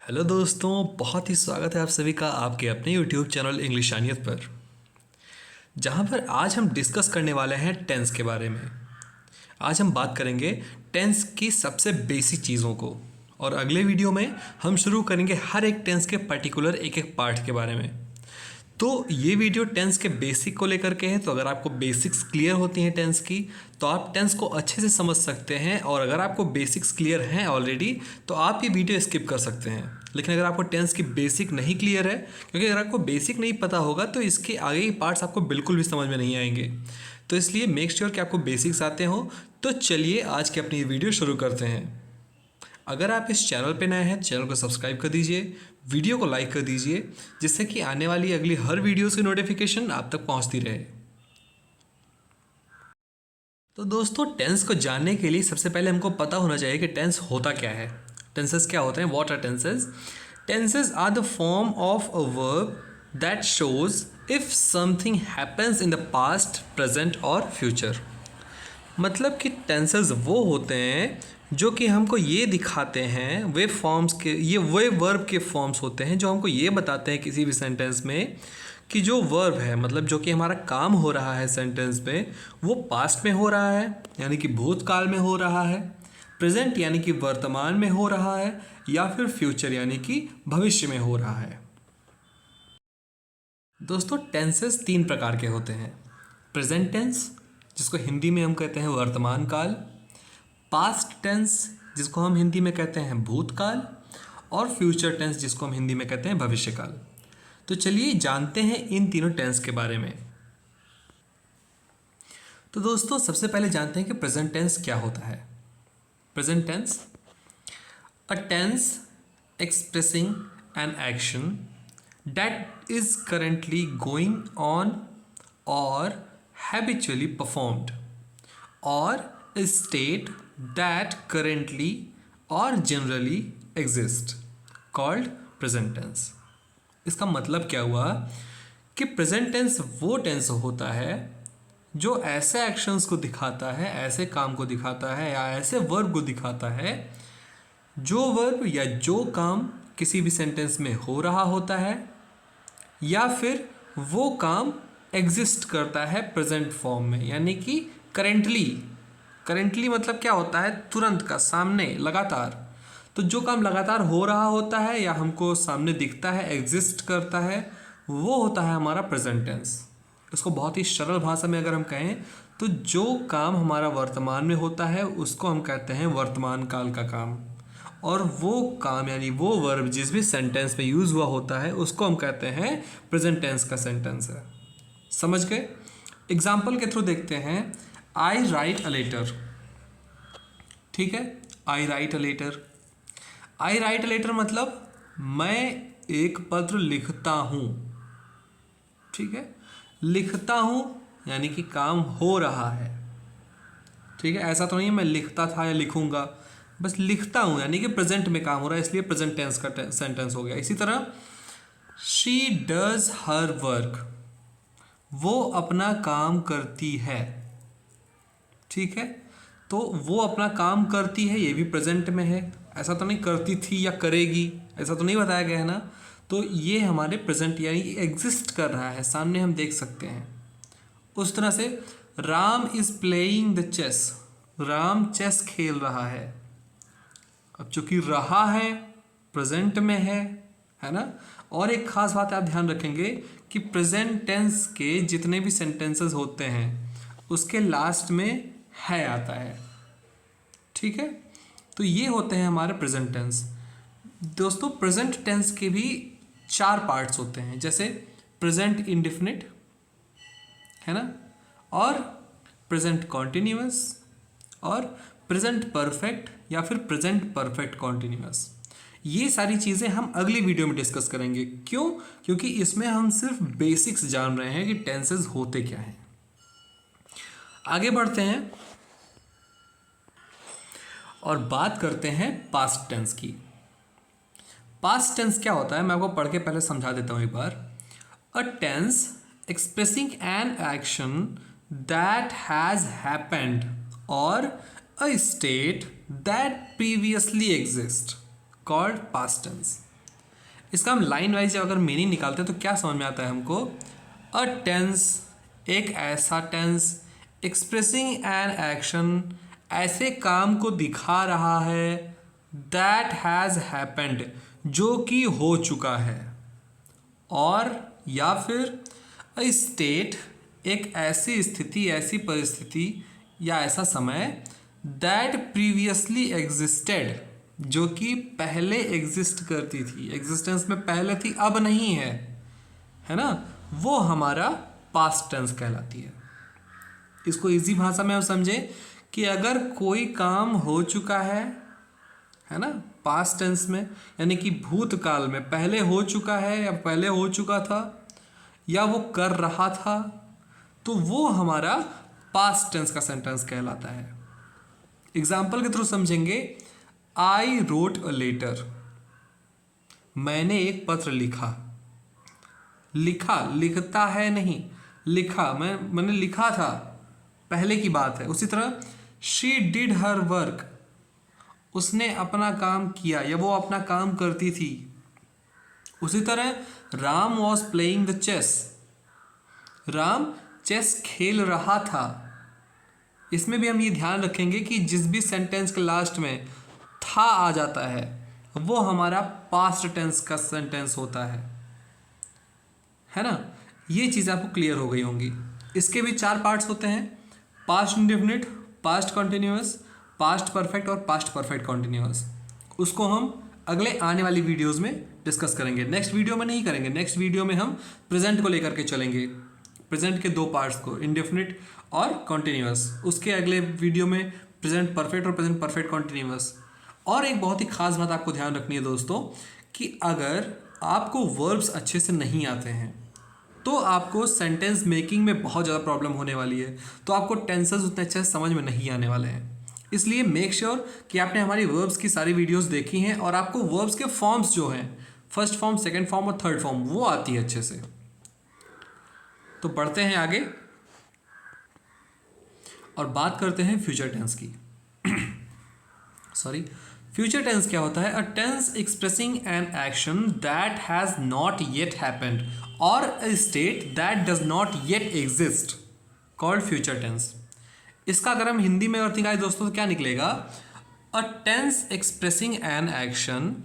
Hello दोस्तों, बहुत ही स्वागत है आप सभी का आपके अपने यूट्यूब चैनल इंग्लिशानियत पर, जहां पर आज हम डिस्कस करने वाले हैं टेंस के बारे में। आज हम बात करेंगे टेंस की सबसे बेसिक चीज़ों को, और अगले वीडियो में हम शुरू करेंगे हर एक टेंस के पर्टिकुलर एक एक पार्ट के बारे में। तो ये वीडियो टेंस के बेसिक को लेकर के है, तो अगर आपको बेसिक्स क्लियर होती हैं टेंस की तो आप टेंस को अच्छे से समझ सकते हैं, और अगर आपको बेसिक्स क्लियर हैं ऑलरेडी तो आप ये वीडियो स्किप कर सकते हैं। लेकिन अगर आपको टेंस की बेसिक नहीं क्लियर है, क्योंकि अगर आपको बेसिक नहीं पता होगा तो इसके आगे के पार्ट्स आपको बिल्कुल भी समझ में नहीं आएंगे। तो इसलिए मेक श्योर कि आपको बेसिक्स आते हो। तो चलिए आज की अपनी वीडियो शुरू करते हैं। अगर आप इस चैनल पे नए हैं, चैनल को सब्सक्राइब कर दीजिए, वीडियो को लाइक कर दीजिए, जिससे कि आने वाली अगली हर वीडियोस की नोटिफिकेशन आप तक पहुंचती रहे। तो दोस्तों, टेंस को जानने के लिए सबसे पहले हमको पता होना चाहिए कि टेंस होता क्या है। टेंसेस क्या होते हैं? What are tenses? Tenses are the form of a verb that shows if something happens in the past, present और फ्यूचर। मतलब कि टेंसेस वो होते हैं जो कि हमको ये दिखाते हैं, वे फॉर्म्स के, ये वे वर्ब के फॉर्म्स होते हैं जो हमको ये बताते हैं किसी भी सेंटेंस में कि जो वर्ब है, मतलब जो कि हमारा काम हो रहा है सेंटेंस में, वो पास्ट में हो रहा है यानी कि भूतकाल में हो रहा है, प्रेजेंट यानी कि वर्तमान में हो रहा है, या फिर फ्यूचर यानी कि भविष्य में हो रहा है। दोस्तों, टेंसेस 3 प्रकार के होते हैं। प्रेजेंट टेंस, जिसको हिंदी में हम कहते हैं वर्तमान काल, पास्ट टेंस, जिसको हम हिंदी में कहते हैं भूतकाल, और फ्यूचर टेंस, जिसको हम हिंदी में कहते हैं भविष्यकाल। तो चलिए जानते हैं इन तीनों टेंस के बारे में। तो दोस्तों, सबसे पहले जानते हैं कि प्रेजेंट टेंस क्या होता है। Present tense, a tense expressing an action that is currently going on और habitually performed, or a state that currently or generally exists, called present tense। इसका मतलब क्या हुआ कि प्रेजेंट टेंस वो टेंस होता है जो ऐसे एक्शंस को दिखाता है, ऐसे काम को दिखाता है, या ऐसे वर्ब को दिखाता है जो वर्ब या जो काम किसी भी सेंटेंस में हो रहा होता है, या फिर वो काम एग्जिस्ट करता है प्रेजेंट फॉर्म में, यानी कि करेंटली। करेंटली मतलब क्या होता है? तुरंत का, सामने, लगातार। तो जो काम लगातार हो रहा होता है या हमको सामने दिखता है, एग्जिस्ट करता है, वो होता है हमारा प्रेजेंट टेंस। उसको बहुत ही सरल भाषा में अगर हम कहें तो जो काम हमारा वर्तमान में होता है उसको हम कहते हैं वर्तमान काल का काम, और वो काम यानी वो वर्ब जिस भी सेंटेंस में यूज़ हुआ होता है उसको हम कहते हैं प्रेजेंट टेंस का सेंटेंस है। समझ गए? एग्जाम्पल के थ्रू देखते हैं। I write a letter. ठीक है, I write a letter. I write a letter मतलब मैं एक पत्र लिखता हूँ। ठीक है, लिखता हूँ यानी कि काम हो रहा है। ठीक है, ऐसा तो नहीं है मैं लिखता था या लिखूंगा, बस लिखता हूँ यानी कि प्रेजेंट में काम हो रहा है, इसलिए प्रेजेंट टेंस का सेंटेंस हो गया। इसी तरह शी डज हर वर्क, वो अपना काम करती है। ठीक है, तो वो अपना काम करती है, ये भी प्रेजेंट में है। ऐसा तो नहीं करती थी या करेगी, ऐसा तो नहीं बताया गया है ना। तो ये हमारे प्रेजेंट यानी एग्जिस्ट कर रहा है, सामने हम देख सकते हैं। उस तरह से Ram is playing the chess, Ram chess खेल रहा है। अब चूंकि रहा है प्रेजेंट में है ना। और एक खास बात आप ध्यान रखेंगे कि प्रेजेंट टेंस के जितने भी सेंटेंसेस होते हैं उसके लास्ट में है आता है। ठीक है, तो ये होते हैं हमारे प्रेजेंट टेंस। दोस्तों, प्रेजेंट टेंस के भी 4 पार्ट्स होते हैं, जैसे प्रेजेंट इंडेफिनिट है ना, और प्रेजेंट कॉन्टिन्यूअस, और प्रेजेंट परफेक्ट, या फिर प्रेजेंट परफेक्ट कॉन्टिन्यूअस। ये सारी चीज़ें हम अगली वीडियो में डिस्कस करेंगे। क्यों? क्योंकि इसमें हम सिर्फ बेसिक्स जान रहे हैं कि टेंसेस होते क्या हैं। आगे बढ़ते हैं और बात करते हैं पास्ट टेंस की। पास्ट टेंस क्या होता है मैं आपको पढ़ के पहले समझा देता हूं एक बार। A tense expressing an action that has happened और a state that previously exist, called past tense. इसका हम लाइन वाइज अगर मीनिंग निकालते हैं तो क्या समझ में आता है हमको? अ टेंस, एक ऐसा टेंस एक्सप्रेसिंग एन एक्शन, ऐसे काम को दिखा रहा है, दैट हैज़ हैपेंड, जो कि हो चुका है, और या फिर अ स्टेट, एक ऐसी स्थिति, ऐसी परिस्थिति या ऐसा समय, दैट प्रीवियसली एग्जिस्टेड, जो कि पहले एग्जिस्ट करती थी, एग्जिस्टेंस में पहले थी अब नहीं है ना, वो हमारा पास्ट टेंस कहलाती है। इसको इजी भाषा में हम समझें कि अगर कोई काम हो चुका है ना, पास्ट टेंस में, यानी कि भूतकाल में पहले हो चुका है या पहले हो चुका था या वो कर रहा था, तो वो हमारा पास्ट टेंस का सेंटेंस कहलाता है। एग्जाम्पल के थ्रू समझेंगे। आई रोट अ लेटर, मैंने एक पत्र लिखा, लिखा लिखता है नहीं, लिखा, मैंने लिखा था, पहले की बात है। उसी तरह शी डिड हर वर्क, उसने अपना काम किया या वो अपना काम करती थी। उसी तरह Ram was playing the chess, Ram chess खेल रहा था। इसमें भी हम ये ध्यान रखेंगे कि जिस भी सेंटेंस के लास्ट में था आ जाता है वो हमारा पास्ट टेंस का सेंटेंस होता है ना। ये चीज़ आपको क्लियर हो गई होंगी। इसके भी 4 पार्ट्स होते हैं, past indefinite, past continuous, past perfect और पास्ट परफेक्ट कॉन्टिन्यूअस। उसको हम अगले आने वाली वीडियोस में डिस्कस करेंगे। नेक्स्ट वीडियो में नहीं करेंगे, नेक्स्ट वीडियो में हम प्रेजेंट को लेकर के चलेंगे, प्रेजेंट के 2 पार्ट्स को, इंडेफिनिट और कॉन्टिन्यूअस। उसके अगले वीडियो में प्रेजेंट परफेक्ट और प्रेजेंट परफेक्ट कॉन्टिन्यूअस। और एक बहुत ही खास बात आपको ध्यान रखनी है दोस्तों, कि अगर आपको वर्ब्स अच्छे से नहीं आते हैं तो आपको सेंटेंस मेकिंग में बहुत ज़्यादा प्रॉब्लम होने वाली है, तो आपको टेंसेस उतने अच्छे से समझ में नहीं आने वाले हैं। इसलिए मेक श्योर कि आपने हमारी वर्ब्स की सारी वीडियोस देखी हैं और आपको वर्ब्स के फॉर्म्स जो हैं, फर्स्ट फॉर्म, सेकंड फॉर्म और थर्ड फॉर्म, वो आती है अच्छे से। तो बढ़ते हैं आगे और बात करते हैं फ्यूचर टेंस की। सॉरी, फ्यूचर टेंस क्या होता है? A tense expressing an action that has not yet happened और a state that does not yet exist, called future tense. इसका अगर हम हिंदी में अर्थ निकालें दोस्तों तो क्या निकलेगा? अ टेंस एक्सप्रेसिंग एन एक्शन,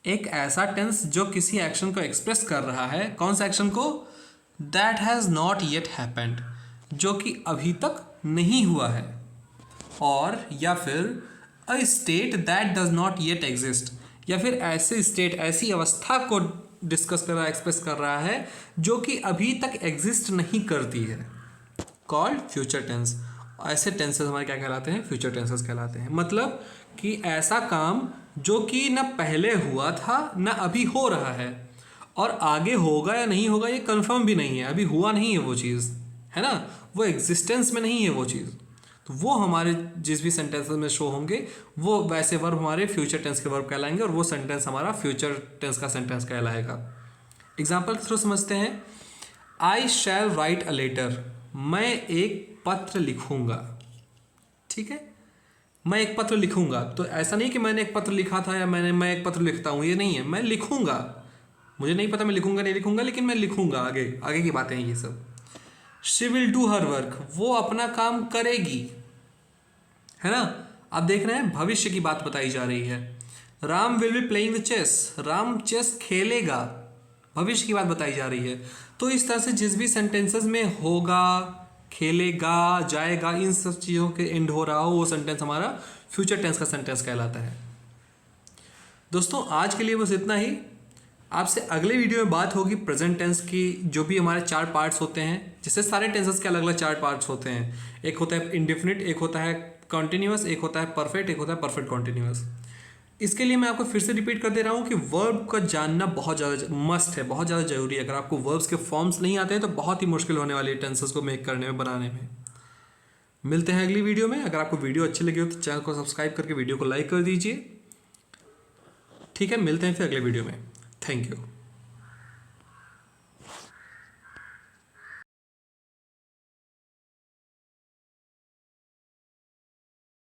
एक ऐसा टेंस जो किसी एक्शन को एक्सप्रेस कर रहा है। कौन सा एक्शन को? That has not yet happened, जो कि अभी तक नहीं हुआ है, और या फिर अ state that does not yet exist, या फिर ऐसे स्टेट, ऐसी अवस्था को डिस्कस कर रहा है, एक्सप्रेस कर रहा है जो कि अभी तक एग्जिस्ट नहीं करती है, कॉल्ड फ्यूचर टेंस। ऐसे टेंसेस हमारे क्या कहलाते हैं? फ्यूचर टेंसेस कहलाते हैं। मतलब कि ऐसा काम जो कि न पहले हुआ था न अभी हो रहा है, और आगे होगा या नहीं होगा ये कंफर्म भी नहीं है, अभी हुआ नहीं है वो चीज़, है ना, वो एग्जिस्टेंस में नहीं है वो चीज़। तो वो हमारे जिस भी सेंटेंसेस में शो होंगे वो वैसे वर्ब हमारे फ्यूचर टेंस के वर्ब कहलाएंगे, और वो सेंटेंस हमारा फ्यूचर टेंस का सेंटेंस कहलाएगा। एग्जाम्पल के थ्रू समझते हैं। आई शैल राइट अ लेटर, मैं एक पत्र लिखूंगा। ठीक है, मैं एक पत्र लिखूंगा, तो ऐसा नहीं कि मैंने एक पत्र लिखा था या मैं एक पत्र लिखता हूँ, ये नहीं है, मैं लिखूंगा। मुझे नहीं पता मैं लिखूंगा नहीं लिखूंगा, लेकिन मैं लिखूंगा। आगे आगे की बातें हैं ये सब। She will do her work, वो अपना काम करेगी, है ना। आप देख रहे हैं भविष्य की बात बताई जा रही है। Ram will be playing the chess, Ram chess खेलेगा, भविष्य की बात बताई जा रही है। तो इस तरह से जिस भी सेंटेंसेस में होगा, खेलेगा, जाएगा, इन सब चीज़ों के एंड हो रहा हो, वो सेंटेंस हमारा फ्यूचर टेंस का सेंटेंस कहलाता है। दोस्तों आज के लिए बस इतना ही। आपसे अगले वीडियो में बात होगी प्रेजेंट टेंस की, जो भी हमारे 4 पार्ट्स होते हैं, जिससे सारे टेंसेस के अलग अलग 4 पार्ट्स होते हैं। एक होता है इंडेफिनिट, एक होता है कॉन्टिन्यूअस, एक होता है परफेक्ट, एक होता है परफेक्ट कॉन्टिन्यूअस। इसके लिए मैं आपको फिर से रिपीट कर दे रहा हूँ कि वर्ब का जानना बहुत ज़्यादा मस्ट है, बहुत ज़्यादा जरूरी है। अगर आपको वर्ब्स के फॉर्म्स नहीं आते हैं तो बहुत ही मुश्किल होने वाली है टेंसेस को मेक करने में, बनाने में। मिलते हैं अगली वीडियो में। अगर आपको वीडियो अच्छी लगी हो तो चैनल को सब्सक्राइब करके वीडियो को लाइक कर दीजिए। ठीक है, मिलते हैं फिर अगले वीडियो में। Thank you.